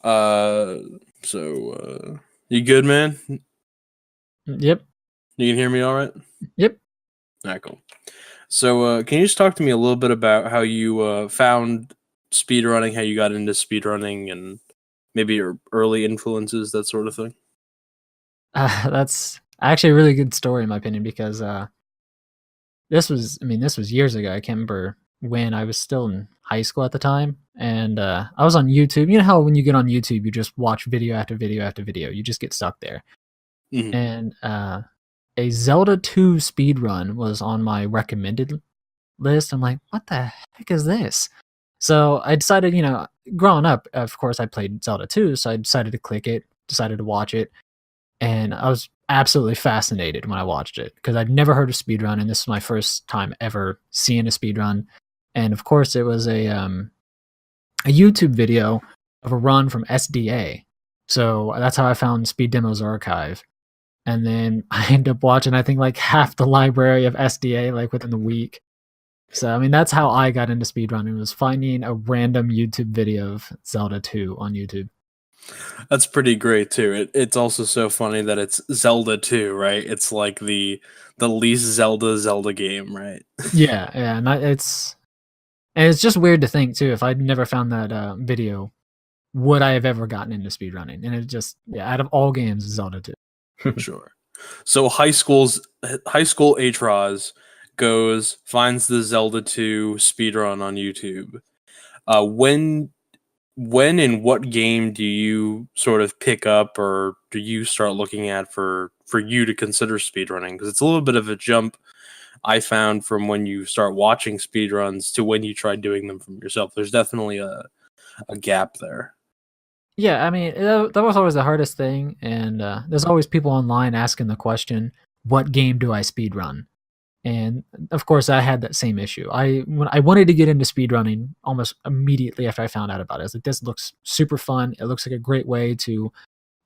Uh, you good, man? Yep. You can hear me all right? Yep. All right, cool. So, can you just talk to me a little bit about how you found speedrunning, how you got into speedrunning, and maybe your early influences, that sort of thing? That's actually a really good story in my opinion because this was years ago. I can't remember when. I was still in high school at the time, and I was on YouTube. You know how when you get on YouTube, you just watch video after video after video. You just get stuck there. Mhm. And a Zelda 2 speedrun was on my recommended list. I'm like, what the heck is this? So I decided, growing up, of course, I played Zelda 2, so I decided to click it, decided to watch it, and I was absolutely fascinated when I watched it because I'd never heard of speedrun, and this was my first time ever seeing a speedrun. And of course, it was a YouTube video of a run from SDA. So that's how I found Speed Demos Archive. And then I ended up watching, I think, like half the library of SDA like within the week. So I mean, that's how I got into speedrunning, was finding a random YouTube video of Zelda 2 on YouTube. That's pretty great too. It's also so funny that it's Zelda 2, right? It's like the least Zelda game, right? Yeah, yeah, and it's just weird to think too. If I'd never found that video, would I have ever gotten into speedrunning? And it just, yeah, out of all games, Zelda 2. Sure. So high school Atroz finds the Zelda 2 speedrun on YouTube. When and what game do you sort of pick up, or do you start looking at for you to consider speedrunning? Because it's a little bit of a jump, I found, from when you start watching speedruns to when you try doing them from yourself. There's definitely a gap there. Yeah, I mean, that was always the hardest thing, and there's always people online asking the question, "What game do I speedrun?" And of course, I had that same issue. When I wanted to get into speedrunning almost immediately after I found out about it. I was like, "This looks super fun. It looks like a great way to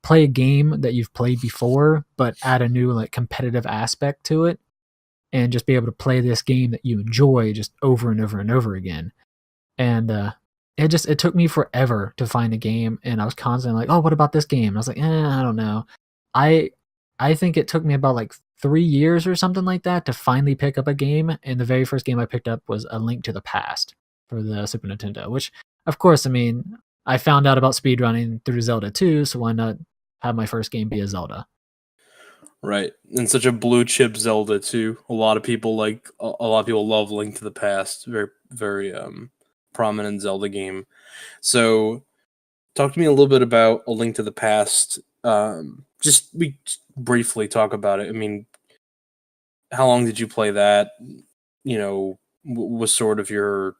play a game that you've played before, but add a new like competitive aspect to it, and just be able to play this game that you enjoy just over and over and over again." And it took me forever to find a game, and I was constantly like, "Oh, what about this game?" And I was like, I don't know." I I think it took me about like 3 years or something like that to finally pick up a game, and the very first game I picked up was A Link to the Past for the Super Nintendo. Which, of course, I mean, I found out about speedrunning through Zelda 2, so why not have my first game be a Zelda? Right. And such a blue chip Zelda too. A lot of people love Link to the Past. Very very prominent Zelda game. So talk to me a little bit about A Link to the Past. Just briefly talk about it. I mean, how long did you play that? Was sort of your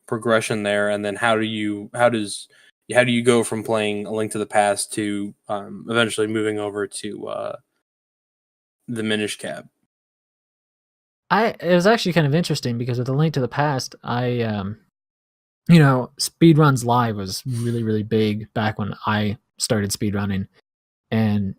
progression there, and then how do you go from playing A Link to the Past to eventually moving over to the Minish Cap? It was actually kind of interesting because with A Link to the Past, Speedruns Live was really, really big back when I started speedrunning, and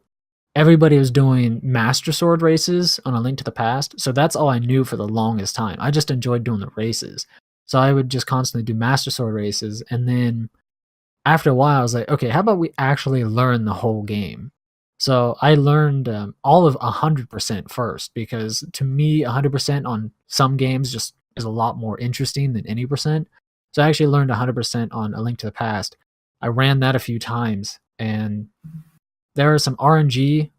everybody was doing Master Sword races on A Link to the Past, so that's all I knew for the longest time. I just enjoyed doing the races. So I would just constantly do Master Sword races, and then after a while, I was like, okay, how about we actually learn the whole game? So I learned all of 100% first, because to me, 100% on some games just is a lot more interesting than any percent. So I actually learned 100% on A Link to the Past. I ran that a few times, and there are some RNG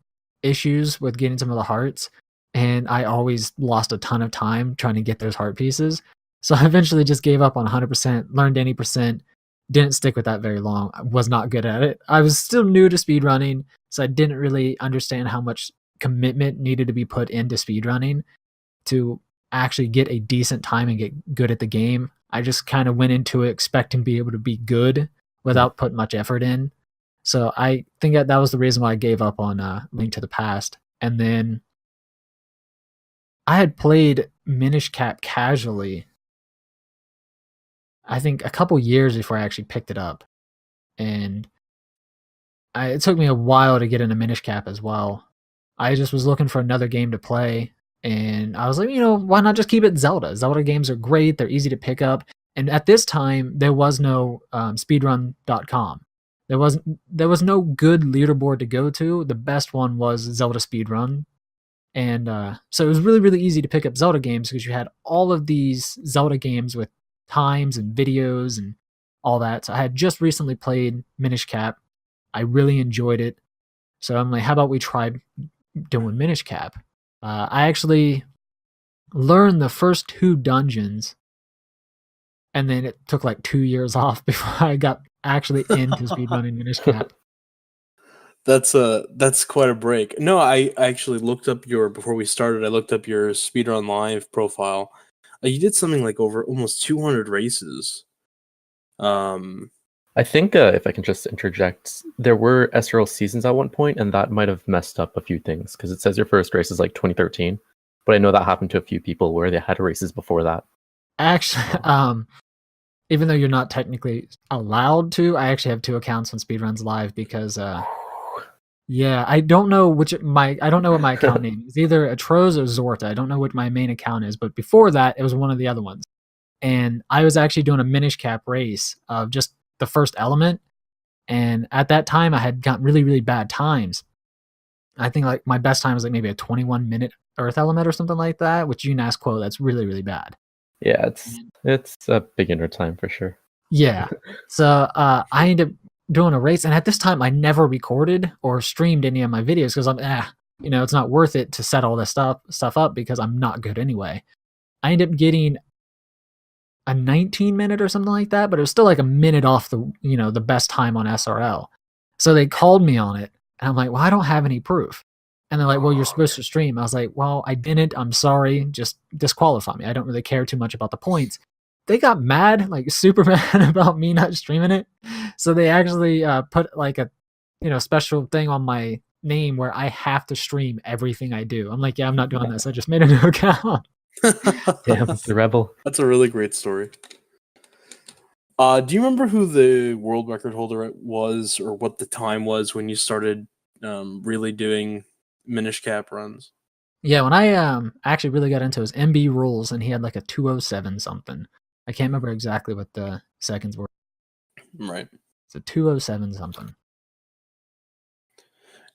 issues with getting some of the hearts, and I always lost a ton of time trying to get those heart pieces. So I eventually just gave up on 100%, learned any percent, didn't stick with that very long. I was not good at it. I was still new to speedrunning, so I didn't really understand how much commitment needed to be put into speedrunning to actually get a decent time and get good at the game. I just kind of went into it expecting to be able to be good without putting much effort in. So I think that was the reason why I gave up on Link to the Past. And then I had played Minish Cap casually, I think a couple years before I actually picked it up. And it took me a while to get into Minish Cap as well. I just was looking for another game to play, and I was like, why not just keep it Zelda? Zelda games are great. They're easy to pick up. And at this time, there was no speedrun.com. There was no good leaderboard to go to. The best one was Zelda Speedrun. And so it was really, really easy to pick up Zelda games because you had all of these Zelda games with times and videos and all that. So I had just recently played Minish Cap. I really enjoyed it. So I'm like, how about we try doing Minish Cap? I actually learned the first 2 dungeons, and then it took like 2 years off before I got actually into speedrunning Minish Cap. That's quite a break. No, I actually looked up before we started. I looked up your Speedrun Live profile. You did something like over almost 200 races. I think if I can just interject, there were SRL seasons at one point, and that might have messed up a few things because it says your first race is like 2013, but I know that happened to a few people where they had races before that. Actually, even though you're not technically allowed to, I actually have 2 accounts on Speedruns Live because yeah, I don't know what my account name is. Either Atroz or Zorta. I don't know what my main account is, but before that, it was one of the other ones. And I was actually doing a Minish Cap race of just the first element. And at that time, I had gotten really, really bad times. I think like my best time was like maybe a 21-minute Earth element or something like that, which you can ask quote, that's really, really bad. Yeah, it's a beginner time for sure. Yeah. So I ended up doing a race, and at this time I never recorded or streamed any of my videos because I'm it's not worth it to set all this stuff up because I'm not good anyway. I ended up getting a 19-minute or something like that, but it was still like a minute off the best time on SRL. So they called me on it, and I'm like, well, I don't have any proof. And they're like, well, you're supposed to stream. I was like, well, I didn't. I'm sorry. Just disqualify me. I don't really care too much about the points. They got mad, like super mad about me not streaming it. So they actually put like a special thing on my name where I have to stream everything I do. I'm like, yeah, I'm not doing this. I just made a new account. Damn, the rebel. That's a really great story. Do you remember who the world record holder was, or what the time was when you started really doing Minish Cap runs? Yeah, when I actually really got into it was MB Rules, and he had like a 207 something. I can't remember exactly what the seconds were. Right. It's a 207 something.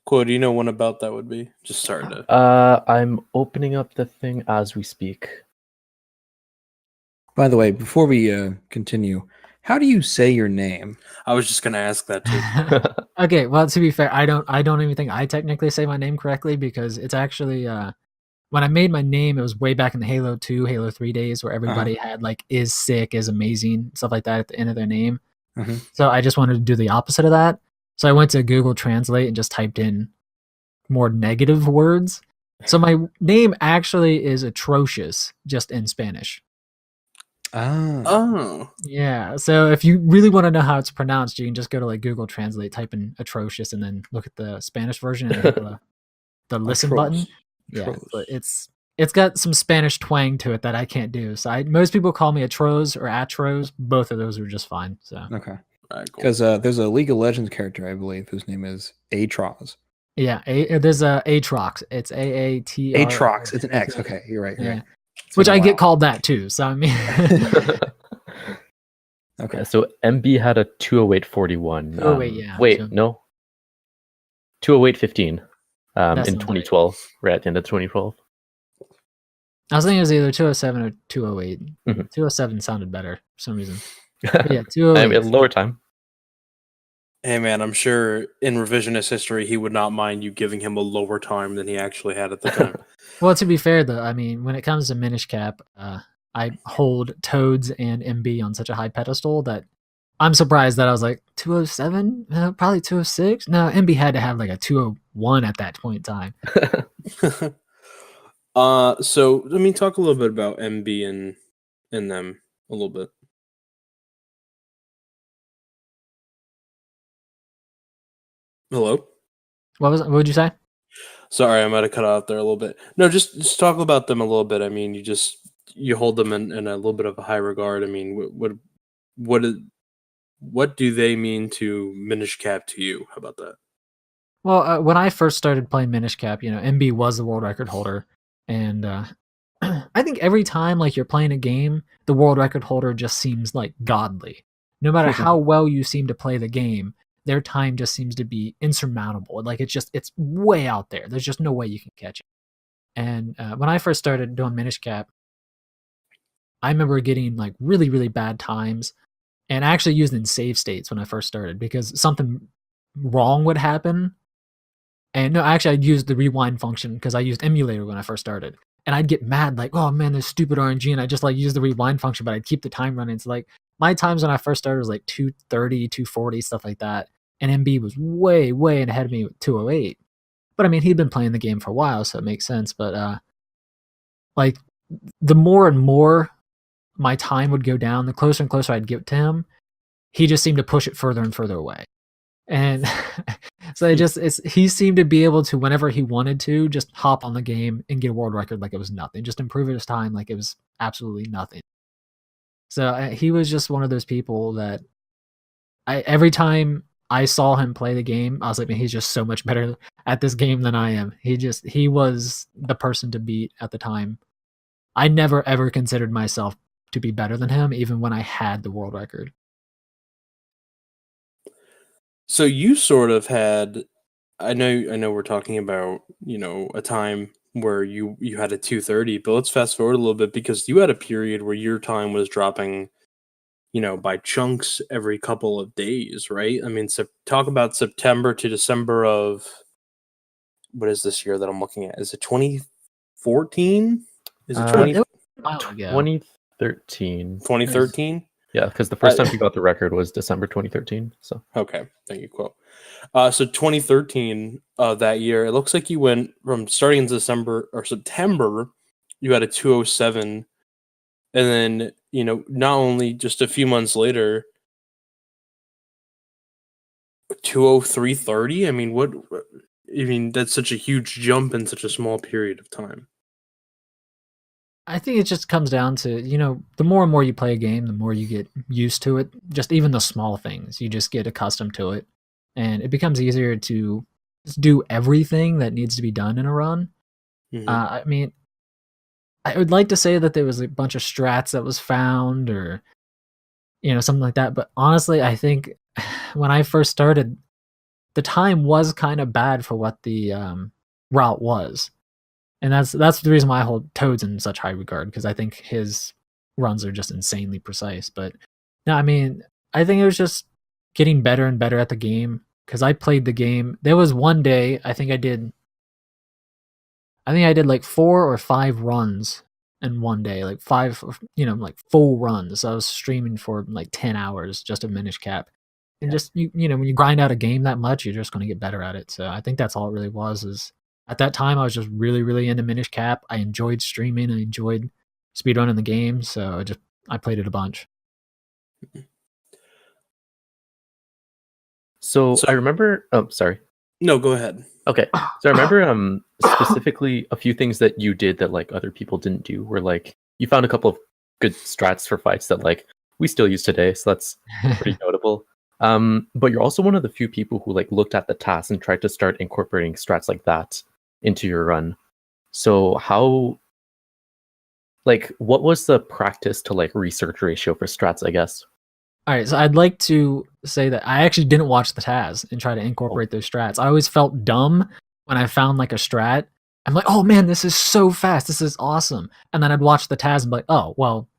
Cool. Do you know when about that would be? Just started to. I'm opening up the thing as we speak. By the way, before we continue, how do you say your name? I was just gonna ask that too. Okay, well, to be fair, I don't even think I technically say my name correctly because it's actually when I made my name, it was way back in the Halo 2, Halo 3 days where everybody had like is sick, is amazing, stuff like that at the end of their name. So I just wanted to do the opposite of that. So I went to Google Translate and just typed in more negative words. So my name actually is atrocious, just in Spanish. Oh. Yeah. So if you really want to know how it's pronounced, you can just go to like Google Translate, type in atrocious, and then look at the Spanish version and hit the listen Atroz. button. Yeah, Atroz. but it's got some Spanish twang to it that I can't do. So most people call me Atroz or Atroz. Both of those are just fine. So Okay. All right, cool. Because there's a League of Legends character, I believe, whose name is Atroz. yeah, there's a Atrox. It's AATR. Atrox. It's an X. Okay, you're right. You're Yeah. right. It's Which been a I get while. called that too. So I mean, Okay. Yeah, so MB had a 208.41. 208, yeah. Wait, So- no. 208.15 That's in not 2012, right at the end of 2012. I was thinking it was either 207 or 208. Mhm. 207 sounded better for some reason. But yeah, 208. I mean, lower time. Hey man, I'm sure in revisionist history he would not mind you giving him a lower time than he actually had at the time. Well, to be fair though, I mean, when it comes to Minish Cap, I hold Toads and MB on such a high pedestal that I'm surprised that I was like 207, probably 206. No, MB had to have like a 201 at that point in time. So I mean, talk a little bit about MB and them a little bit. Hello. What would you say? Sorry, I might have cut out there a little bit. No, just talk about them a little bit. I mean, you hold them in a little bit of a high regard. I mean, what do they mean to Minish Cap to you? How about that? Well, when I first started playing Minish Cap, MB was the world record holder, and I think every time like you're playing a game, the world record holder just seems like godly. No matter how well you seem to play the game, their time just seems to be insurmountable. Like it's way out there. There's just no way you can catch it. And when I first started doing Minish Cap, I remember getting like really, really bad times, and I actually used in save states when I first started because something wrong would happen. And no, actually, I'd use the rewind function because I used emulator when I first started. And I'd get mad, like, oh man, there's stupid RNG. And I just like use the rewind function, but I'd keep the time running. It's like my times when I first started was like 230, 240, stuff like that. And MB was way, way ahead of me with 208. But I mean, he'd been playing the game for a while, so it makes sense. But like the more and more my time would go down, the closer and closer I'd get to him, he just seemed to push it further and further away. And so he seemed to be able to, whenever he wanted to, just hop on the game and get a world record like it was nothing, just improve his time like it was absolutely nothing. So he was just one of those people that every time I saw him play the game, I was like, man, he's just so much better at this game than I am. He was the person to beat at the time. I never ever considered myself to be better than him, even when I had the world record. So you sort of had, I know we're talking about, a time where you had a 230, but let's fast forward a little bit because you had a period where your time was dropping, by chunks every couple of days, right? I mean, talk about September to December of, what is this year that I'm looking at? Is it 2014? Is it 2013? 2013? Yeah, because the first time he got the record was December 2013. So okay, thank you, quote. So 2013, that year, it looks like you went from starting in December or September, you had a 207, and then not only just a few months later, 203.30. I mean, that's such a huge jump in such a small period of time. I think it just comes down to, the more and more you play a game, the more you get used to it. Just even the small things, you just get accustomed to it. And it becomes easier to just do everything that needs to be done in a run. Mm-hmm. I mean, I would like to say that there was a bunch of strats that was found or, something like that. But honestly, I think when I first started, the time was kind of bad for what the route was. And that's the reason why I hold Toads in such high regard, because I think his runs are just insanely precise. But no, I mean, I think it was just getting better and better at the game because I played the game. There was one day I think I did like 4 or 5 runs in one day, like 5, like full runs. So I was streaming for like 10 hours just of Minish Cap. And just, when you grind out a game that much, you're just going to get better at it. So I think that's all it really was. Is at that time, I was just really, really into Minish Cap. I enjoyed streaming. I enjoyed speedrunning the game. So I played it a bunch. So I remember... Oh, sorry. No, go ahead. Okay. So I remember specifically a few things that you did that like other people didn't do, where like you found a couple of good strats for fights that like we still use today. So that's pretty notable. But you're also one of the few people who like looked at the task and tried to start incorporating strats like that into your run. So what was the practice to like research ratio for strats, I guess? All right, so I'd like to say that I actually didn't watch the TAS and try to incorporate those strats. I always felt dumb when I found like a strat. I'm like, oh man, this is so fast. This is awesome. And then I'd watch the TAS and be like, oh, well,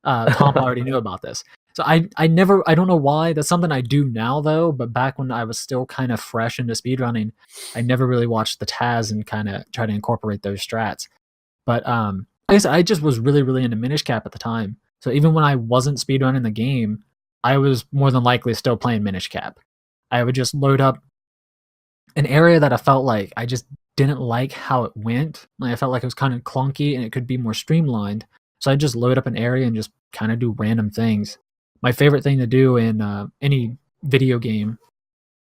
Tom already knew about this. So I don't know why. That's something I do now though, but back when I was still kind of fresh into speedrunning, I never really watched the TAS and kind of try to incorporate those strats. But like I said, I just was really, really into Minish Cap at the time. So even when I wasn't speedrunning the game, I was more than likely still playing Minish Cap. I would just load up an area that I felt like I just didn't like how it went. Like I felt like it was kind of clunky and it could be more streamlined. So I'd just load up an area and just kind of do random things. My favorite thing to do in any video game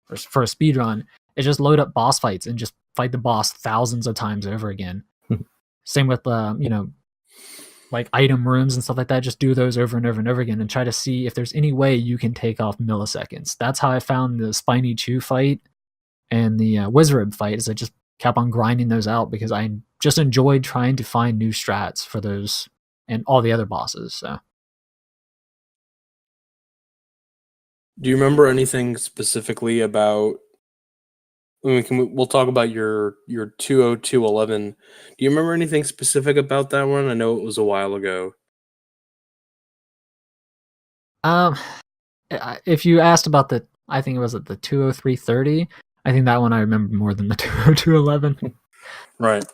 for a speedrun is just load up boss fights and just fight the boss thousands of times over again. Same with, like item rooms and stuff like that. Just do those over and over and over again and try to see if there's any way you can take off milliseconds. That's how I found the Spiny Chew fight and the Wizard fight, is I just kept on grinding those out because I just enjoyed trying to find new strats for those and all the other bosses. Do you remember anything specifically about? I mean, we'll talk about your 20211. Do you remember anything specific about that one? I know it was a while ago. If you asked about I think it was at the 20330. I think that one I remember more than the 20211. Right.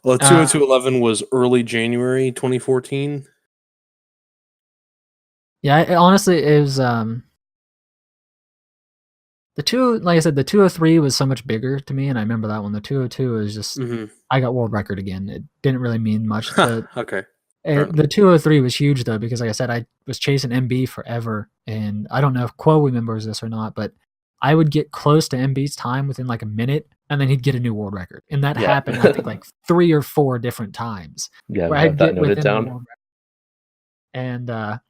Well, 20211 was early January 2014. Yeah, honestly, it was like I said, the 203 was so much bigger to me, and I remember that one. The 202 is just I got world record again. It didn't really mean much. Okay. The 203 was huge though, because like I said, I was chasing MB forever, and I don't know if Quo remembers this or not, but I would get close to MB's time within like a minute, and then he'd get a new world record, and that happened I think like 3 or 4 different times. Yeah, where I have that noted down. The world record. And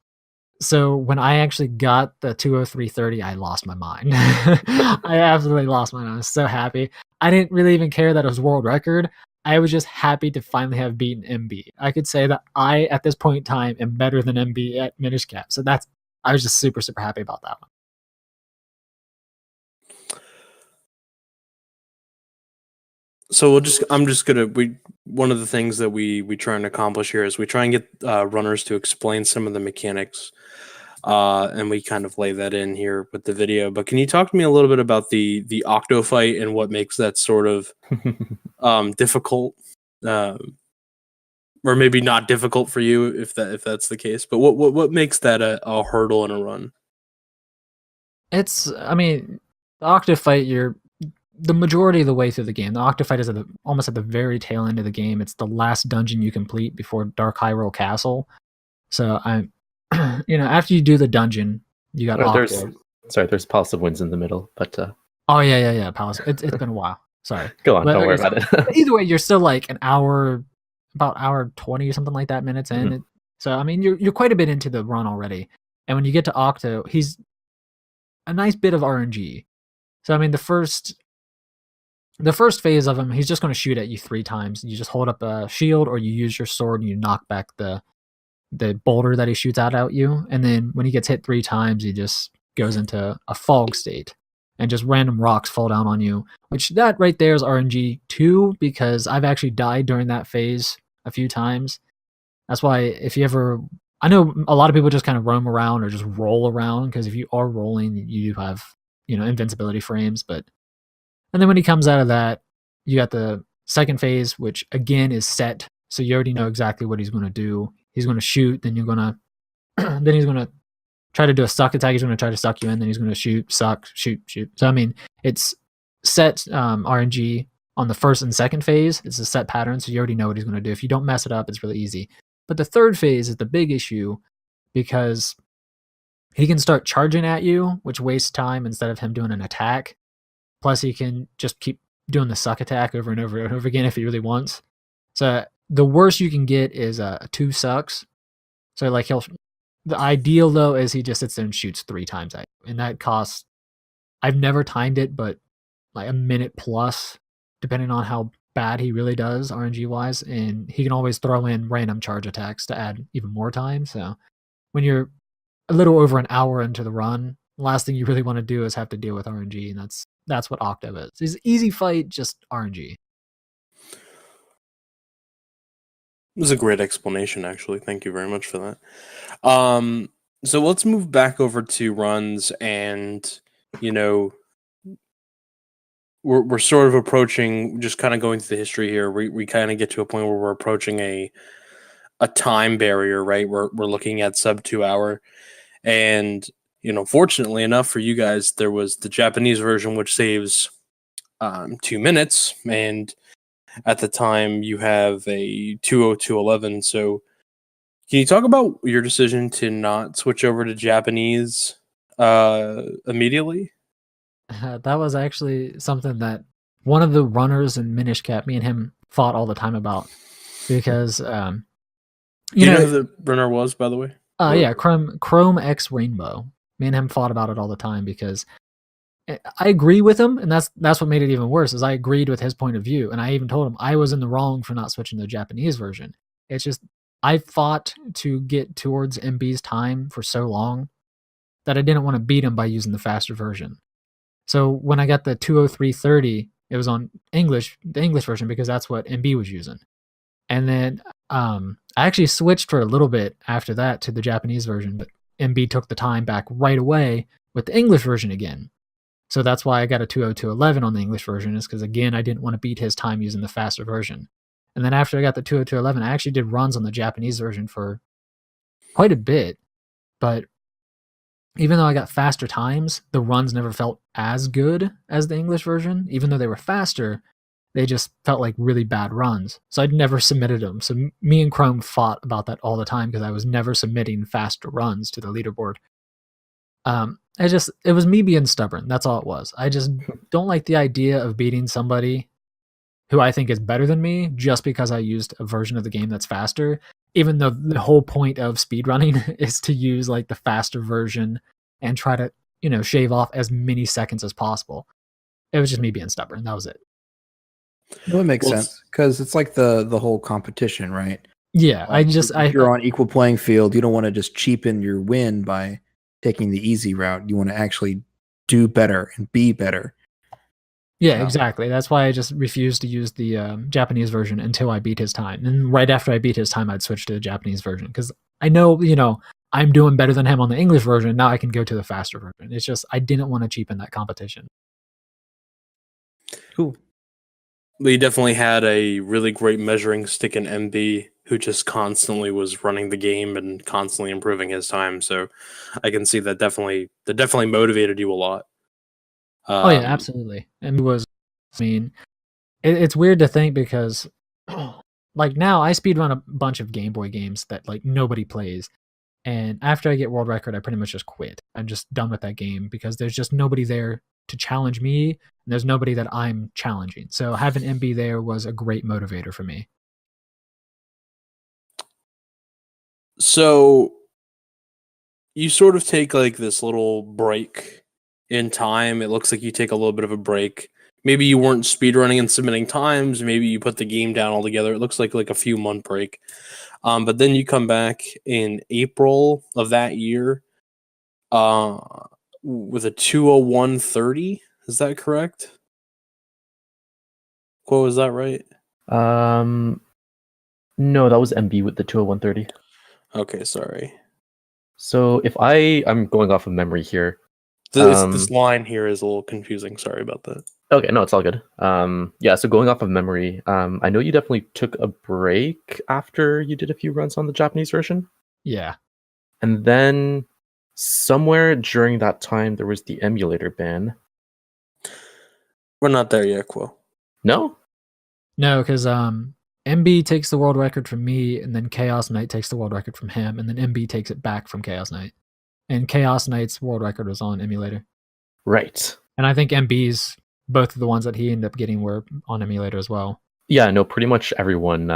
so when I actually got the 20330, I lost my mind. I absolutely lost my mind. I was so happy. I didn't really even care that it was world record. I was just happy to finally have beaten MB. I could say that I, at this point in time, am better than MB at Minish Cap. So I was just super, super happy about that one. So one of the things that we try and accomplish here is we try and get runners to explain some of the mechanics, and we kind of lay that in here with the video. But can you talk to me a little bit about the Octo fight and what makes that sort of difficult, or maybe not difficult for you if that's the case? But what makes that a hurdle in a run? I mean, the Octo fight, you're the majority of the way through the game. The Octofight is almost at the very tail end of the game. It's the last dungeon you complete before Dark Hyrule Castle. So after you do the dungeon, you got Octo. There's Palace of Winds in the middle, but oh yeah, Palace. It's been a while. Sorry. Go on, don't worry about it. Either way, you're still like about hour 20 or something like that minutes in. So I mean, you're quite a bit into the run already. And when you get to Octo, he's a nice bit of RNG. So I mean, the first phase of him, he's just going to shoot at you 3 times. You just hold up a shield, or you use your sword and you knock back the boulder that he shoots out at you. And then when he gets hit 3 times, he just goes into a fog state, and just random rocks fall down on you. Which that right there is RNG too, because I've actually died during that phase a few times. That's why I know a lot of people just kind of roam around or just roll around, because if you are rolling, you do have invincibility frames, and then when he comes out of that, you got the second phase, which again is set. So you already know exactly what he's going to do. He's going to shoot, then he's going to try to do a suck attack. He's going to try to suck you in, then he's going to shoot, suck, shoot. So I mean, it's set RNG on the first and second phase. It's a set pattern, so you already know what he's going to do. If you don't mess it up, it's really easy. But the third phase is the big issue, because he can start charging at you, which wastes time instead of him doing an attack. Plus, he can just keep doing the suck attack over and over and over again if he really wants. So the worst you can get is 2 sucks. So like the ideal though is he just sits there and shoots 3 times at you, and that costs. I've never timed it, but like a minute plus, depending on how bad he really does RNG wise, and he can always throw in random charge attacks to add even more time. So when you're a little over an hour into the run, the last thing you really want to do is have to deal with RNG, and that's what Octo is. It's an easy fight, just RNG. It was a great explanation, actually. Thank you very much for that. So let's move back over to runs, and we're sort of approaching, just kind of going through the history here. We kind of get to a point where we're approaching a time barrier, right? We're looking at sub 2 hour, and fortunately enough for you guys, there was the Japanese version, which saves 2 minutes, and at the time you have a 20211. So can you talk about your decision to not switch over to Japanese immediately? That was actually something that one of the runners in Minish Cap, me and him fought all the time about, because you know who the runner was, by the way? Yeah, Chrome X Rainbow. Me and him fought about it all the time, because I agree with him, and that's what made it even worse, is I agreed with his point of view, and I even told him I was in the wrong for not switching to the Japanese version. It's just I fought to get towards MB's time for so long, that I didn't want to beat him by using the faster version. So when I got the 20330, it was on English, the English version, because that's what MB was using. And then I actually switched for a little bit after that to the Japanese version, but MB took the time back right away with the English version again. So that's why I got a 20211 on the English version, is because, again, I didn't want to beat his time using the faster version. And then after I got the 20211, I actually did runs on the Japanese version for quite a bit. But even though I got faster times, the runs never felt as good as the English version. Even though they were faster, they just felt like really bad runs. So I'd never submitted them. So me and Chrome fought about that all the time because I was never submitting faster runs to the leaderboard. It was me being stubborn. That's all it was. I just don't like the idea of beating somebody who I think is better than me just because I used a version of the game that's faster, even though the whole point of speedrunning is to use like the faster version and try to, shave off as many seconds as possible. It was just me being stubborn. That was it. Well, it makes sense because it's like the whole competition, right? Yeah, if you're on equal playing field, you don't want to just cheapen your win by taking the easy route. You want to actually do better and be better. Yeah, exactly. That's why I just refused to use the Japanese version until I beat his time. And right after I beat his time, I'd switch to the Japanese version because I know, I'm doing better than him on the English version. Now I can go to the faster version. It's just I didn't want to cheapen that competition. Cool. We definitely had a really great measuring stick in MB who just constantly was running the game and constantly improving his time. So I can see that definitely motivated you a lot. Oh yeah, absolutely. And it's weird to think because like now I speedrun a bunch of Game Boy games that like nobody plays. And after I get world record, I pretty much just quit. I'm just done with that game because there's just nobody there to challenge me, and there's nobody that I'm challenging. So having MB there was a great motivator for me. So you sort of take like this little break in time. It looks like you take a little bit of a break. Maybe you weren't speedrunning and submitting times. Maybe you put the game down altogether. It looks like a few month break. But then you come back in April of that year with a 20130. Is that correct? Quo, is that right? No, that was MB with the 20130. Okay, sorry. So if I'm going off of memory here. This line here is a little confusing. Sorry about that. Okay, no, it's all good. Yeah, so going off of memory, I know you definitely took a break after you did a few runs on the Japanese version. Yeah. And then somewhere during that time, there was the emulator ban. We're not there yet, Quo. No? No, because MB takes the world record from me, and then Chaos Knight takes the world record from him, and then MB takes it back from Chaos Knight. And Chaos Knight's world record was on emulator. Right. And I think MB's, both of the ones that he ended up getting were on emulator as well. Yeah, no, pretty much everyone,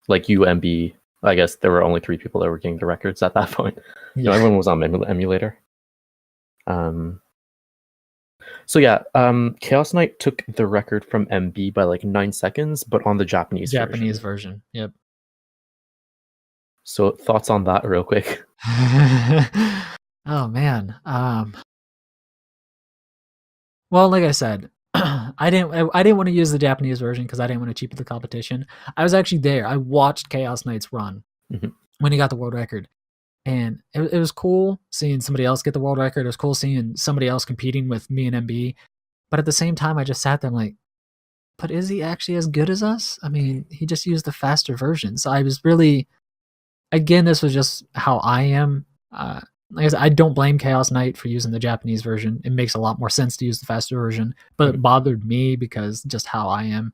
like you, MB, I guess there were only 3 people that were getting the records at that point. Yeah. No, everyone was on emulator. So yeah, Chaos Knight took the record from MB by like 9 seconds, but on the Japanese version. Yep. So thoughts on that real quick? Oh man. Well, like I said, I didn't want to use the Japanese version because I didn't want to cheapen the competition. I was actually there. I watched Chaos Knight's run when he got the world record. And it was cool seeing somebody else get the world record. It was cool seeing somebody else competing with me and MB. But at the same time, I just sat there like, but is he actually as good as us? I mean, he just used the faster version. So I was really, again, this was just how I am. Like I said, I don't blame Chaos Knight for using the Japanese version. It makes a lot more sense to use the faster version. But it bothered me because just how I am.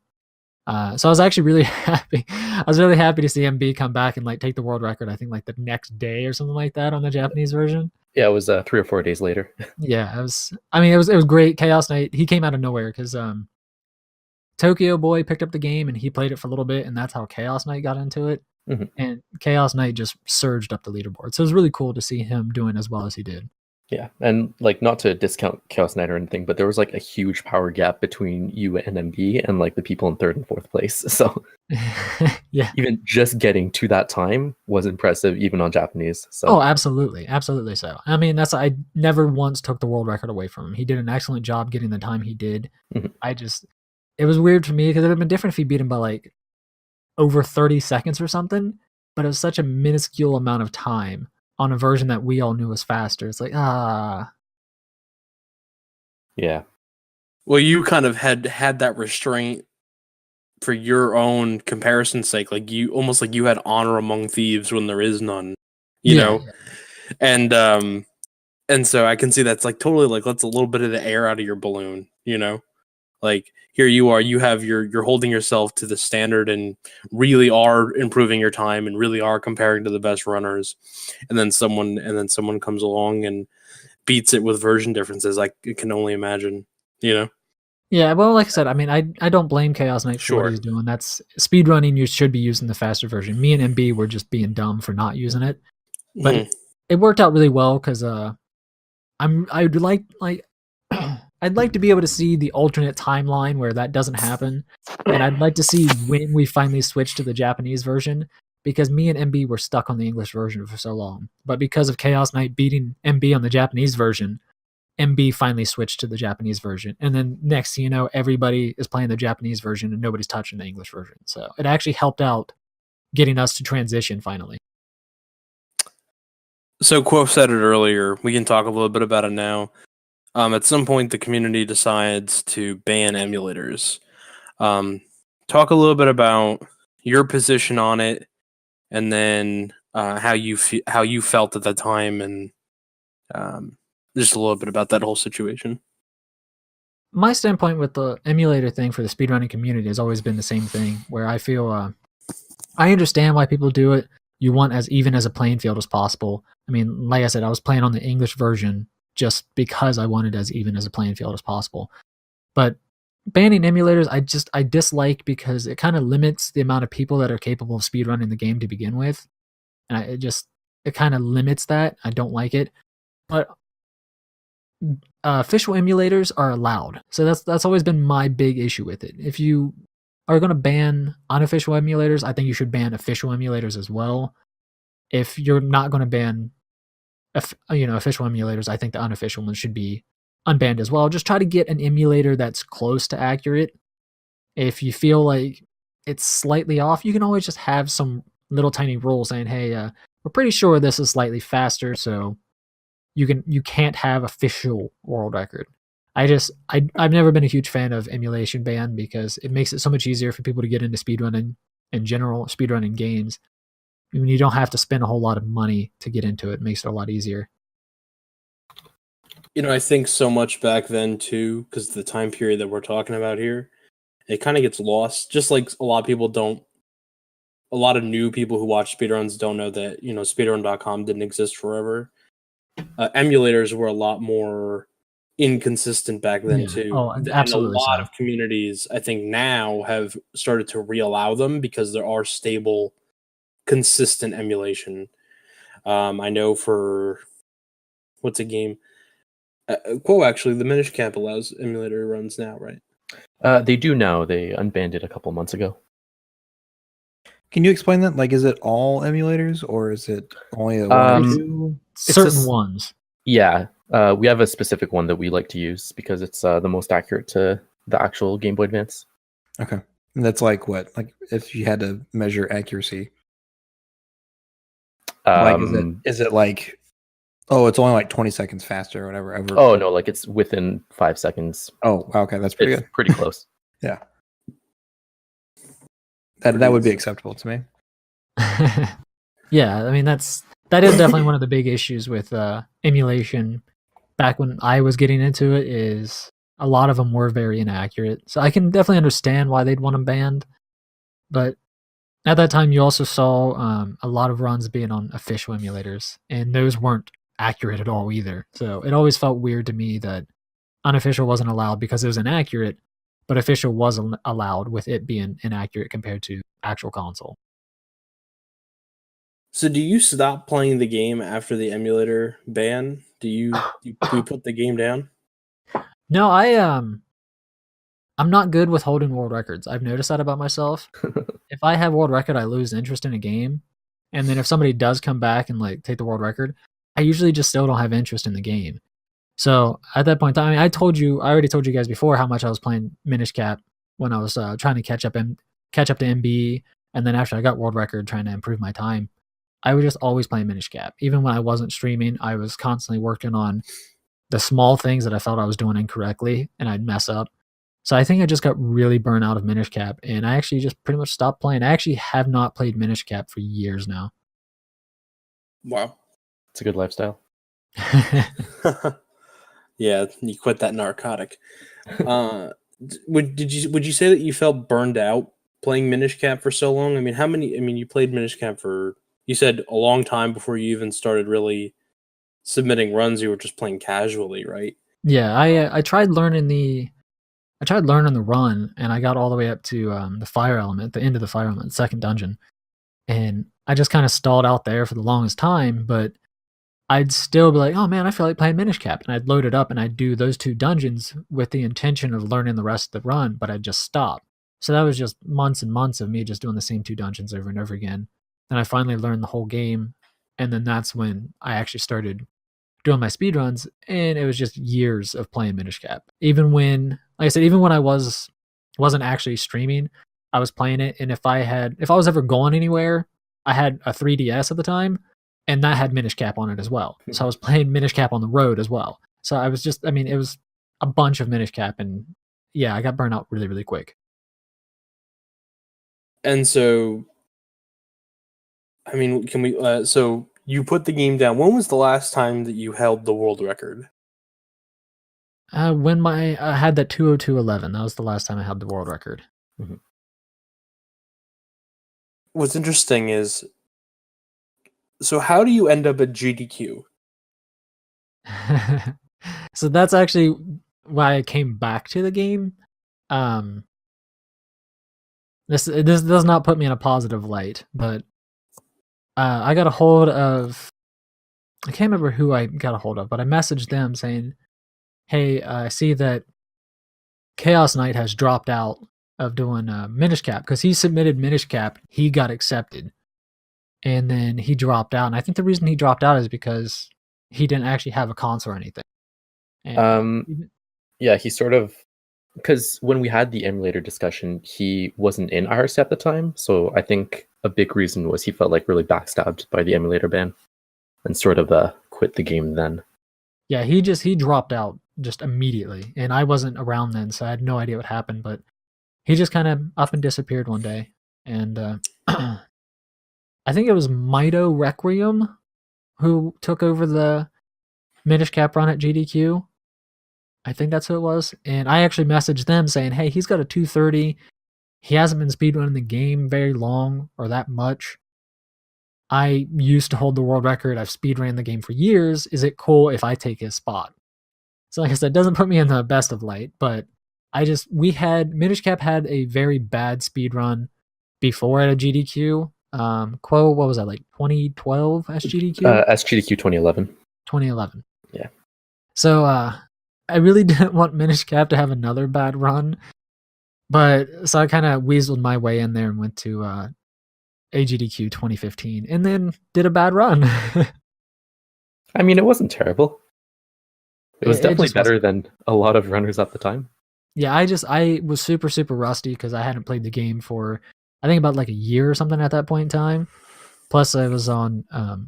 So I was actually really happy. I was really happy to see MB come back and like take the world record. I think like the next day or something like that on the Japanese version. Yeah, it was 3 or 4 days later. Yeah, it was. I mean, it was great. Chaos Knight. He came out of nowhere because Tokyo Boy picked up the game and he played it for a little bit, and that's how Chaos Knight got into it. And Chaos Knight just surged up the leaderboard. So it was really cool to see him doing as well as he did. Yeah, and like not to discount Chaos Knight or anything, but there was like a huge power gap between you and MB and like the people in 3rd and 4th place. So Yeah. even just getting to that time was impressive, even on Japanese. So Oh, absolutely, absolutely so. I mean, I never once took the world record away from him. He did an excellent job getting the time he did. Mhm. It was weird for me because it would have been different if he beat him by like over 30 seconds or something, but it was such a minuscule amount of time on a version that we all knew was faster. It's like, yeah, Well, you kind of had that restraint for your own comparison's sake. Like you almost like you had honor among thieves when there is none. You know? Yeah. And so I can see that's like totally like lets a little bit of the air out of your balloon, you know? Like here you are, you're holding yourself to the standard and really are improving your time and really are comparing to the best runners. And then someone comes along and beats it with version differences. I can only imagine, you know? Yeah, well, like I said, I mean, I don't blame Chaos Knight for what Sure. he's doing. That's speedrunning. You should be using the faster version. Me and MB were just being dumb for not using it, but Mhm. it worked out really well because I'd like I'd like to be able to see the alternate timeline where that doesn't happen, and I'd like to see when we finally switch to the Japanese version because me and MB were stuck on the English version for so long. But because of Chaos Knight beating MB on the Japanese version, MB finally switched to the Japanese version, and then next thing you know, everybody is playing the Japanese version and nobody's touching the English version. So it actually helped out getting us to transition finally. So Quo said it earlier. We can talk a little bit about it now. At some point, the community decides to ban emulators. Talk a little bit about your position on it, and then how you felt at the time, and just a little bit about that whole situation. My standpoint with the emulator thing for the speedrunning community has always been the same thing, where I feel I understand why people do it. You want as even as a playing field as possible. I mean, like I said, I was playing on the English version just because I wanted as even as a playing field as possible. But banning emulators, I dislike because it kind of limits the amount of people that are capable of speedrunning the game to begin with, and it kind of limits that. I don't like it, but official emulators are allowed, so that's always been my big issue with it. If you are going to ban unofficial emulators, I think you should ban official emulators as well. If you're not going to ban official emulators, I think the unofficial ones should be unbanned as well. Just try to get an emulator that's close to accurate. If you feel like it's slightly off, you can always just have some little tiny rule saying, hey, we're pretty sure this is slightly faster, so you can't have official world record. I've never been a huge fan of emulation ban because it makes it so much easier for people to get into speedrunning in general, speedrunning games. I mean, you don't have to spend a whole lot of money to get into it. It makes it a lot easier. You know, I think so much back then too, because the time period that we're talking about here, it kind of gets lost. Just like a lot of new people who watch speedruns don't know that, you know, speedrun.com didn't exist forever. Emulators were a lot more inconsistent back then too. Oh, And absolutely. a lot of communities, I think, now have started to reallow them because there are stable, consistent emulation. I know for what's a game? Quo, actually, the Minish Camp allows emulator runs now, right? they do now. They unbanned it a couple months ago. Can you explain that? Like, is it all emulators or is it only one or two? Certain ones. Yeah, we have a specific one that we like to use because it's the most accurate to the actual Game Boy Advance. Okay. And that's like what? Like if you had to measure accuracy. Like is it like, oh, it's only like 20 seconds faster or whatever? Oh no, like it's within 5 seconds. Oh, okay, that's pretty It's good. pretty close. Yeah. That would be acceptable to me. Yeah, I mean that is definitely one of the big issues with emulation. Back when I was getting into it, is a lot of them were very inaccurate. So I can definitely understand why they'd want them banned. But at that time, you also saw a lot of runs being on official emulators, and those weren't accurate at all either. So it always felt weird to me that unofficial wasn't allowed because it was inaccurate, but official was allowed with it being inaccurate compared to actual console. So do you stop playing the game after the emulator ban? Do you put the game down? No, I'm not good with holding world records. I've noticed that about myself. If I have world record, I lose interest in a game. And then if somebody does come back and like take the world record, I usually just still don't have interest in the game. So at that point in time, I already told you guys before how much I was playing Minish Cap when I was trying to catch up to MB, and then after I got world record, trying to improve my time. I was just always playing Minish Cap. Even when I wasn't streaming, I was constantly working on the small things that I felt I was doing incorrectly, and I'd mess up. So I think I just got really burnt out of Minish Cap, and I actually just pretty much stopped playing. I actually have not played Minish Cap for years now. Wow. It's a good lifestyle. Yeah, you quit that narcotic. Would you say that you felt burned out playing Minish Cap for so long? I mean, you played Minish Cap for, you said, a long time before you even started really submitting runs. You were just playing casually, right? Yeah, I tried learning the run, and I got all the way up to the fire element, the end of the fire element, second dungeon, and I just kind of stalled out there for the longest time. But I'd still be like, oh man, I feel like playing Minish Cap, and I'd load it up and I'd do those 2 dungeons with the intention of learning the rest of the run, but I'd just stop. So that was just months and months of me just doing the same 2 dungeons over and over again. Then I finally learned the whole game, and then that's when I actually started doing my speedruns, and it was just years of playing Minish Cap. Even when, like I said, even when I wasn't actually streaming, I was playing it, and if I was ever going anywhere, I had a 3DS at the time, and that had Minish Cap on it as well. So I was playing Minish Cap on the road as well. So I was just, it was a bunch of Minish Cap, and yeah, I got burned out really, really quick. And so, can we? So you put the game down. When was the last time that you held the world record? When I had that 202.11, that was the last time I had the world record. Mm-hmm. What's interesting is, so how do you end up at GDQ? So that's actually why I came back to the game. This does not put me in a positive light, but I got a hold of, I can't remember who I got a hold of, but I messaged them saying, hey, I see that Chaos Knight has dropped out of doing Minish Cap, because he submitted Minish Cap, he got accepted, and then he dropped out. And I think the reason he dropped out is because he didn't actually have a console or anything. And yeah, he sort of, because when we had the emulator discussion, he wasn't in IRC at the time, so I think a big reason was he felt like really backstabbed by the emulator ban, and sort of quit the game then. Yeah, he dropped out just immediately, and I wasn't around then, so I had no idea what happened. But he just kind of up and disappeared one day, and I think it was Mito Requiem who took over the Minish Cap run at GDQ. I think that's who it was. And I actually messaged them saying, hey, he's got a 230. He hasn't been speedrunning the game very long or that much. I used to hold the world record. I've speedrun the game for years. Is it cool if I take his spot? So like I said, it doesn't put me in the best of light, but Minish Cap had a very bad speedrun before at a GDQ. What was that, like 2012 SGDQ? SGDQ 2011. 2011. Yeah. So I really didn't want Minish Cap to have another bad run, but so I kind of weaseled my way in there and went to AGDQ 2015, and then did a bad run. It wasn't terrible. It was definitely better than a lot of runners at the time. Yeah, I was super, super rusty because I hadn't played the game for, I think, about like a year or something at that point in time. Plus, I was on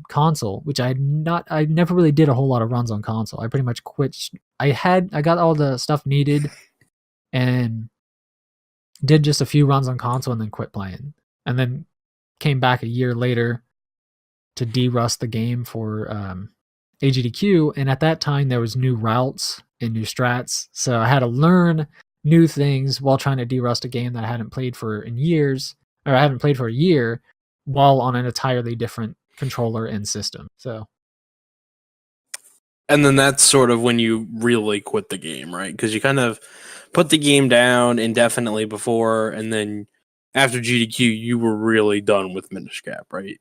console, which I never really did a whole lot of runs on console. I pretty much quit. I got all the stuff needed, and did just a few runs on console, and then quit playing. And then came back a year later to de-rust the game for AGDQ, and at that time there was new routes and new strats, so I had to learn new things while trying to de-rust a game that I hadn't played for a year, while on an entirely different controller and system. So, and then that's sort of when you really quit the game, right? Because you kind of put the game down indefinitely before, and then after GDQ, you were really done with Minish Cap, right?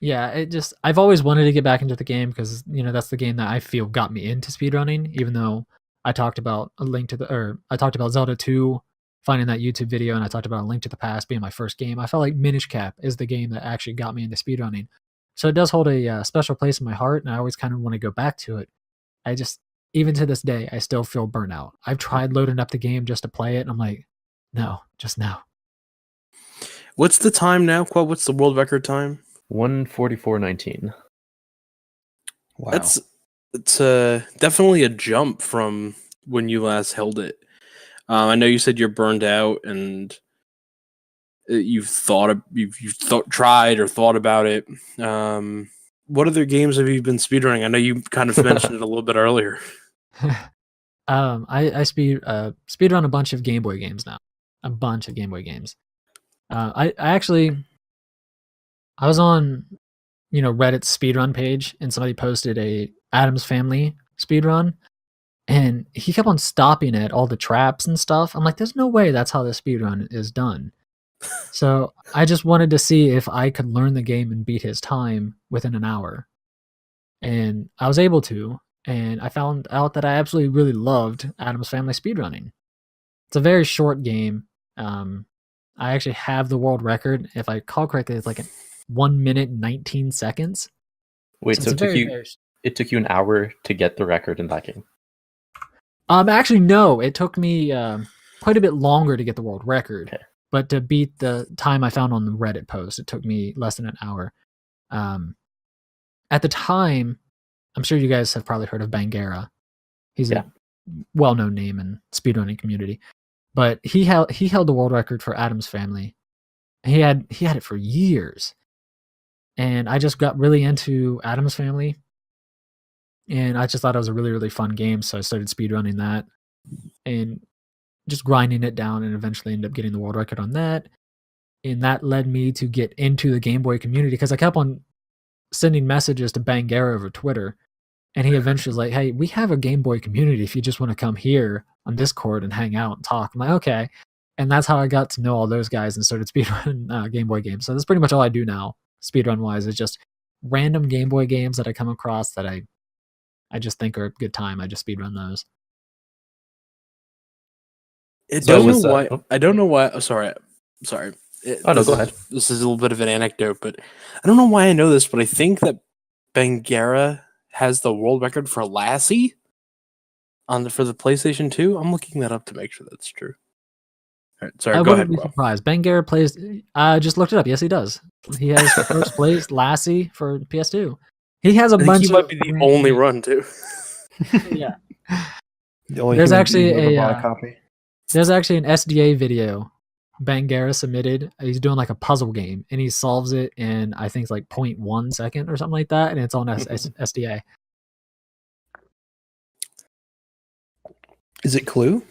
Yeah, I've always wanted to get back into the game because, that's the game that I feel got me into speedrunning, even though I talked about I talked about Zelda 2, finding that YouTube video, and I talked about A Link to the Past being my first game. I felt like Minish Cap is the game that actually got me into speedrunning. So it does hold a special place in my heart, and I always kind of want to go back to it. Even to this day, I still feel burnt out. I've tried loading up the game just to play it, and I'm like, no, just no. What's the time now, Quad? What's the world record time? 1:44:19. Wow. It's definitely a jump from when you last held it. I know you said you're burned out and you've tried or thought about it. What other games have you been speedrunning? I know you kind of mentioned it a little bit earlier. I speedrun a bunch of Game Boy games now. A bunch of Game Boy games. I was on, Reddit's speedrun page, and somebody posted a Addams Family speedrun, and he kept on stopping at all the traps and stuff. I'm like, there's no way that's how the speedrun is done. So I just wanted to see if I could learn the game and beat his time within an hour. And I was able to, and I found out that I absolutely really loved Addams Family speedrunning. It's a very short game. I actually have the world record. If I recall correctly, it's like 1 minute 19 seconds. Wait, so it took you an hour to get the record in that game? Actually, no. It took me quite a bit longer to get the world record. Okay. But to beat the time I found on the Reddit post, it took me less than an hour. At the time, I'm sure you guys have probably heard of Bangera. He's a well-known name in speedrunning community. But he held the world record for Addams Family. He had it for years. And I just got really into Addams Family. And I just thought it was a really, really fun game. So I started speedrunning that and just grinding it down, and eventually ended up getting the world record on that. And that led me to get into the Game Boy community because I kept on sending messages to Bangera over Twitter. And he eventually was like, hey, we have a Game Boy community if you just want to come here on Discord and hang out and talk. I'm like, okay. And that's how I got to know all those guys and started speedrunning Game Boy games. So that's pretty much all I do now, speedrun-wise, is just random Game Boy games that I come across that I just think are a good time. I just speedrun those. I don't know why. Oh, sorry. Go ahead. This is a little bit of an anecdote, but I don't know why I know this, but I think that Bangera has the world record for Lassie for the PlayStation 2. I'm looking that up to make sure that's true. All right, sorry, go ahead. I wouldn't be surprised. Bangera plays. I just looked it up. Yes, he does. He has first place Lassie for PS2. He has a bunch. He might be the only run too. Yeah. There's actually a copy. There's actually an SDA video Bangera submitted. He's doing like a puzzle game, and he solves it in, I think it's like 0.1 second or something like that, and it's on SDA. Is it Clue?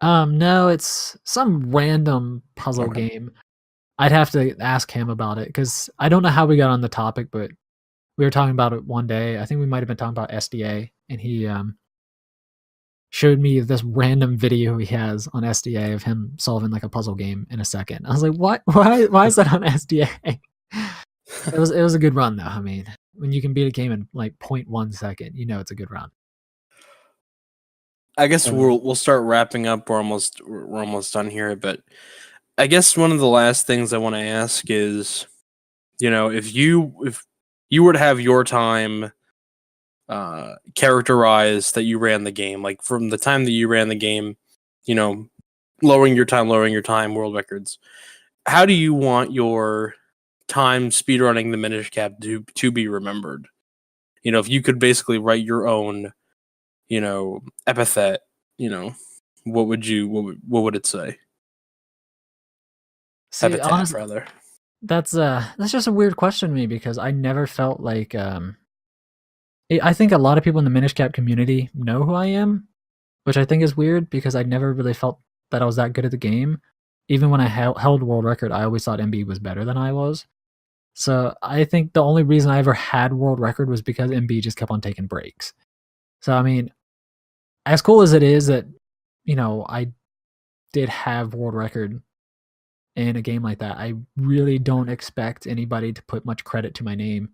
No, it's some random puzzle game. I'd have to ask him about it because I don't know how we got on the topic, but we were talking about it one day. I think we might have been talking about SDA, and he showed me this random video he has on SDA of him solving like a puzzle game in a second. I was like, what? Why is that on SDA? It was a good run though. I mean, when you can beat a game in like 0.1 second, it's a good run. I guess we'll start wrapping up. We're almost done here, but I guess one of the last things I want to ask is, if you were to have your time characterized that you ran the game, like from the time that you ran the game, lowering your time world records, how do you want your time speedrunning the Minish Cap to be remembered? If you could basically write your own epithet, what would it say? See, Epitaph, honestly, rather. That's just a weird question to me because I never felt like I think a lot of people in the Minish Cap community know who I am, which I think is weird because I never really felt that I was that good at the game. Even when I held world record, I always thought MB was better than I was. So I think the only reason I ever had world record was because MB just kept on taking breaks. So I mean, as cool as it is that I did have world record in a game like that. I really don't expect anybody to put much credit to my name.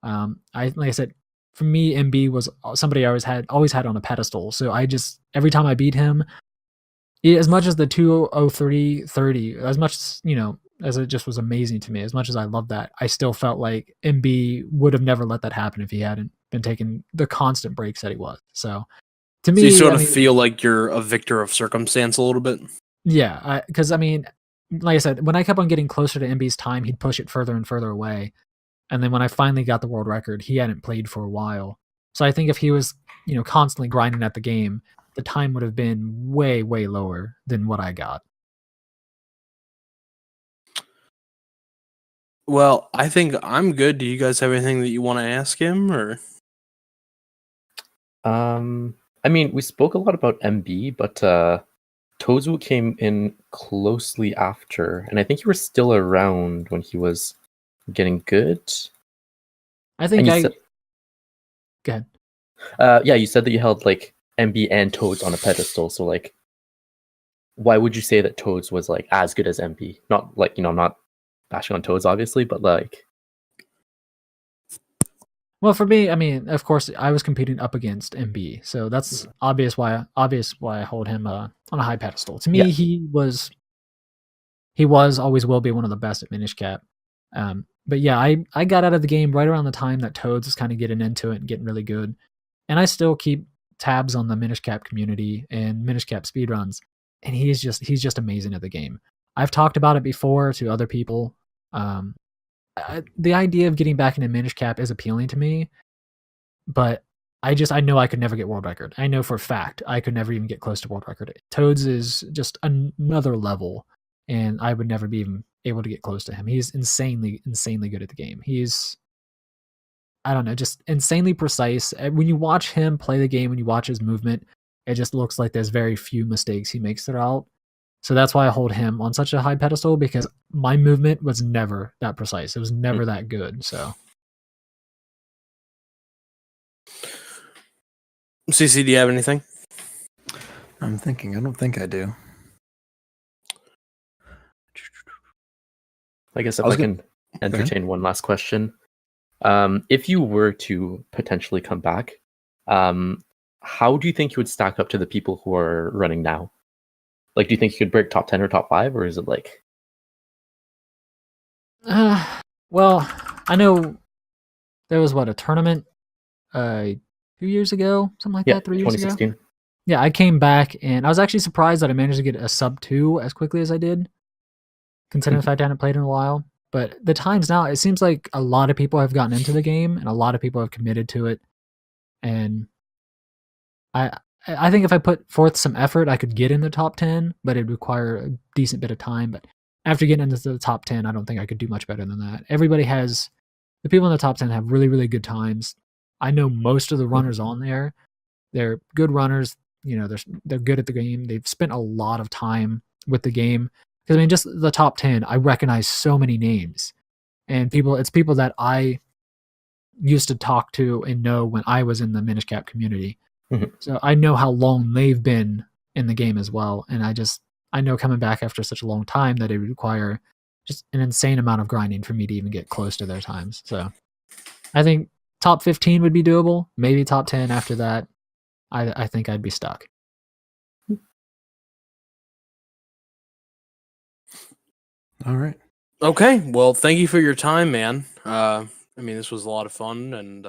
Like I said, for me, MB was somebody I always had on a pedestal. So I just every time I beat him, as much as the 20330, as much as as it just was amazing to me, as much as I love that, I still felt like MB would have never let that happen if he hadn't been taking the constant breaks that he was. So to me, So you sort of feel like you're a victor of circumstance a little bit. Yeah, because like I said, when I kept on getting closer to MB's time, he'd push it further and further away. And then when I finally got the world record, he hadn't played for a while. So I think if he was, constantly grinding at the game, the time would have been way, way lower than what I got. Well, I think I'm good. Do you guys have anything that you want to ask him, or? I mean, we spoke a lot about MB, but Tozu came in closely after, and I think you were still around when he was getting good. I think Said, go ahead. Yeah, you said that you held like MB and Toads on a pedestal. So like, why would you say that Toads was like as good as MB? Not like not bashing on Toads, obviously, but like. Well, for me, I mean, of course, I was competing up against MB, so that's obvious why I hold him on a high pedestal. To me, Yeah. he was, always will be one of the best at Minish Cap. But yeah, I got out of the game right around the time that Toads was kind of getting into it and getting really good, and I still keep tabs on the Minish Cap community and Minish Cap speedruns, and he's just amazing at the game. I've talked about it before to other people. The idea of getting back into Minish Cap is appealing to me, but I know I could never get world record. I know for a fact I could never even get close to world record. Toads is just another level, and I would never be even able to get close to him. He's insanely good at the game. He's, I don't know, just insanely precise. When you watch him play the game, when you watch his movement, it just looks like there's very few mistakes he makes throughout. So that's why I hold him on such a high pedestal, because my movement was never that precise. It was never that good. So, CC, do you have anything? I'm thinking. I don't think I do. I guess if I can entertain one last question. If you were to potentially come back, how do you think you would stack up to the people who are running now? Like, do you think you could break top 10 or top 5, or is it like? Well, I know there was a tournament 2 years ago, something like that, 3 years 2016. ago. Yeah, I came back and I was actually surprised that I managed to get a sub 2 as quickly as I did, considering the fact I hadn't played in a while. But the times now, it seems like a lot of people have gotten into the game and a lot of people have committed to it. And I think if I put forth some effort, I could get in the top 10, but it'd require a decent bit of time. But after getting into the top 10, I don't think I could do much better than that. The people in the top 10 have really, really good times. I know most of the runners on there. They're good runners. They're good at the game. They've spent a lot of time with the game. Because I mean, just the top 10, I recognize so many names. And it's people that I used to talk to and know when I was in the Minish Cap community. Mm-hmm. So I know how long they've been in the game as well. And I know coming back after such a long time that it would require just an insane amount of grinding for me to even get close to their times. So I think top 15 would be doable. Maybe top 10 after that. I think I'd be stuck. All right. Okay. Well, thank you for your time, man. I mean, this was a lot of fun, and